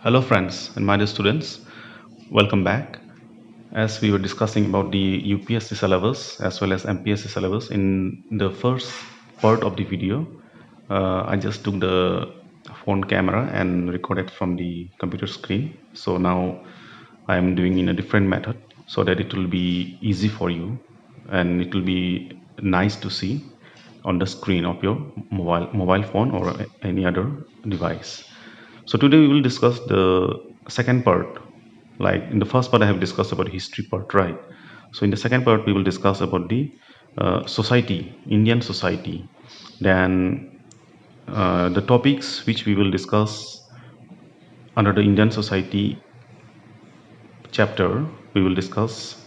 Hello friends and my dear students, welcome back. As we were discussing about the UPSC syllabus as well as MPSC syllabus in the first part of the video, I just took the phone camera and recorded from the computer screen. So now I am doing in a different method so that it will be easy for you and it will be nice to see on the screen of your mobile phone or any other device. So today we will discuss the second part. Like in the first part, I have discussed about history part, right? So in the second part, we will discuss about the society, Indian society. Then the topics which we will discuss under the Indian society chapter, we will discuss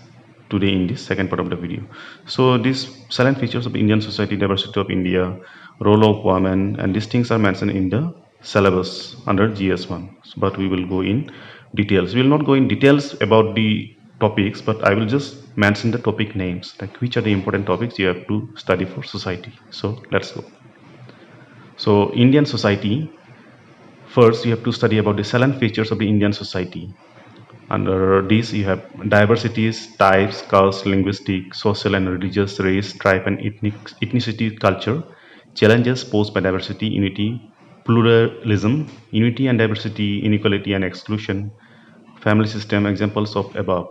today in this second part of the video. So these salient features of Indian society, diversity of India, role of women, and these things are mentioned in the syllabus under GS1. But we will go in details. We will not go in details about the topics, but I will just mention the topic names, like which are the important topics you have to study for society. So let's go. So Indian society, first you have to study about the salient features of the Indian society. Under these, you have diversities, types, caste, linguistic, social and religious, race, tribe and ethnicity, culture, challenges posed by diversity, unity, pluralism, unity and diversity, inequality and exclusion, family system, examples of above.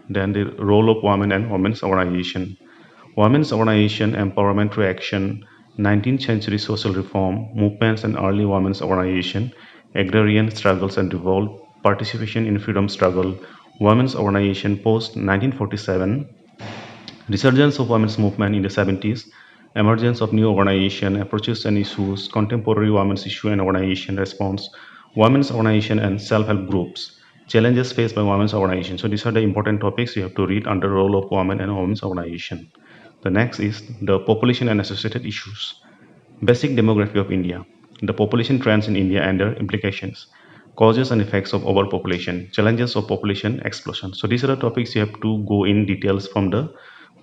Then the role of women and women's organization. Women's organization, empowerment through action, 19th century social reform, movements and early women's organization, agrarian struggles and revolt, participation in freedom struggle, women's organization post 1947, resurgence of women's movement in the 70s, emergence of new organization, approaches and issues, contemporary women's issue and organization response, women's organization and self-help groups, challenges faced by women's organization. So these are the important topics you have to read under role of women and women's organization. The next is the population and associated issues. Basic demography of India. The population trends in India and their implications. Causes and effects of overpopulation. Challenges of population explosion. So these are the topics you have to go in details from the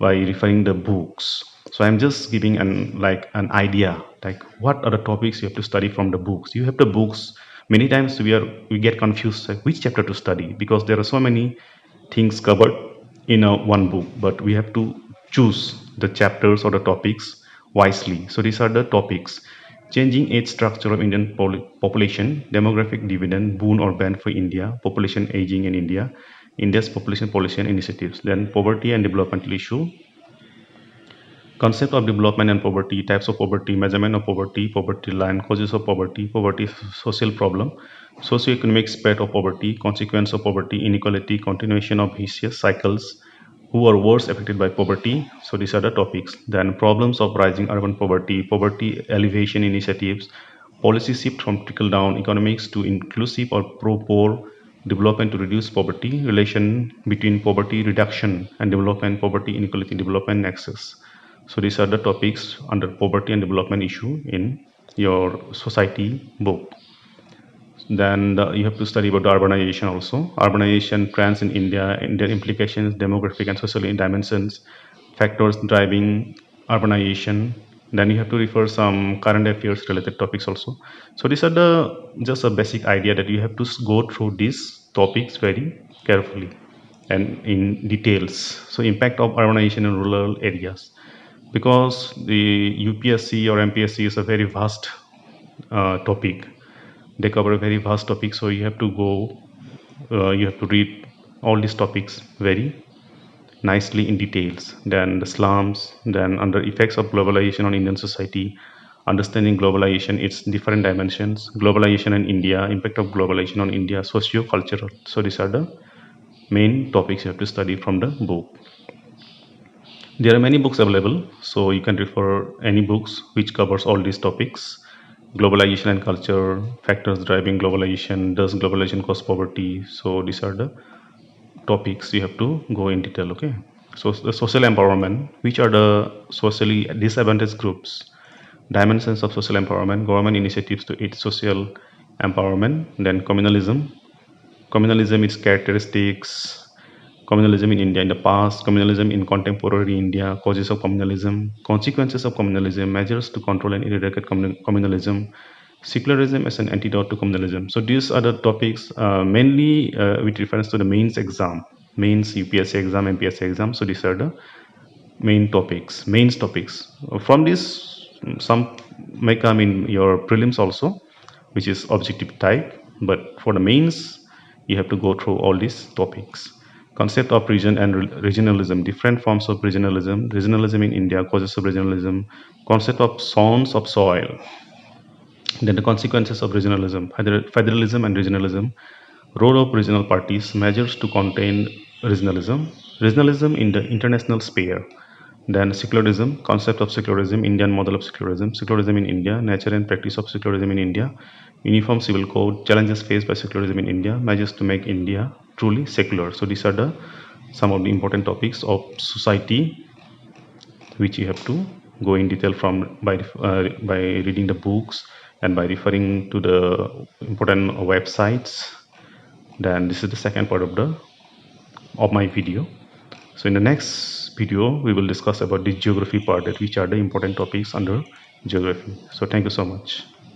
by referring the books. So I'm just giving an idea like what are the topics you have to study from the books. You have the books. Many times we get confused like which chapter to study because there are so many things covered in one book, but we have to choose the chapters or the topics wisely. So these are the topics: changing age structure of Indian population, demographic dividend, boon or ban for India, population aging in India, India's population policy and initiatives. Then poverty and developmental issue, concept of development and poverty, types of poverty, measurement of poverty, poverty line, causes of poverty, poverty social problem, socioeconomic spread of poverty, consequence of poverty, inequality, continuation of vicious cycles, who are worse affected by poverty. So these are the topics. Then problems of rising urban poverty, poverty alleviation initiatives, policy shift from trickle down economics to inclusive or pro poor development to reduce poverty, relation between poverty reduction and development, poverty inequality development nexus. So these are the topics under poverty and development issue in your society book. Then you have to study about the urbanization also. Urbanization trends in India and their implications, demographic and social dimensions, factors driving urbanization. Then you have to refer some current affairs related topics also. So these are the just a basic idea that you have to go through these topics very carefully and in details. So impact of urbanization in rural areas, because the UPSC or MPSC is a very vast topic. They cover a very vast topic, so you have to you have to read all these topics very nicely in details. Then the slums, then under effects of globalization on Indian society, understanding globalization, its different dimensions, globalization in India, impact of globalization on India, socio-cultural. So these are the main topics you have to study from the book. There are many books available, so you can refer any books which covers all these topics. Globalization and culture, factors driving globalization, does globalization cause poverty? So these are the topics you have to go in detail. Okay, so the social empowerment, which are the socially disadvantaged groups, dimensions of social empowerment, government initiatives to aid social empowerment. Then communalism, its characteristics, communalism in India in the past, communalism in contemporary India, causes of communalism, consequences of communalism, measures to control and eradicate communalism, secularism as an antidote to communalism. So these are the topics mainly with reference to the mains exam, mains UPSC exam, MPSC exam. So these are the mains topics. From this, some may come in your prelims also, which is objective type. But for the mains, you have to go through all these topics. Concept of region and regionalism, different forms of regionalism, regionalism in India, causes of regionalism, concept of zones of soil, then the consequences of regionalism, federalism and regionalism, role of regional parties, measures to contain regionalism, regionalism in the international sphere, then secularism, concept of secularism, Indian model of secularism, secularism in India, nature and practice of secularism in India, uniform civil code, challenges faced by secularism in India, measures to make India truly secular. So these are the some of the important topics of society which you have to go in detail from by reading the books and by referring to the important websites. Then this is the second part of my video. So in the next video we will discuss about the geography part, that which are the important topics under geography. So thank you so much.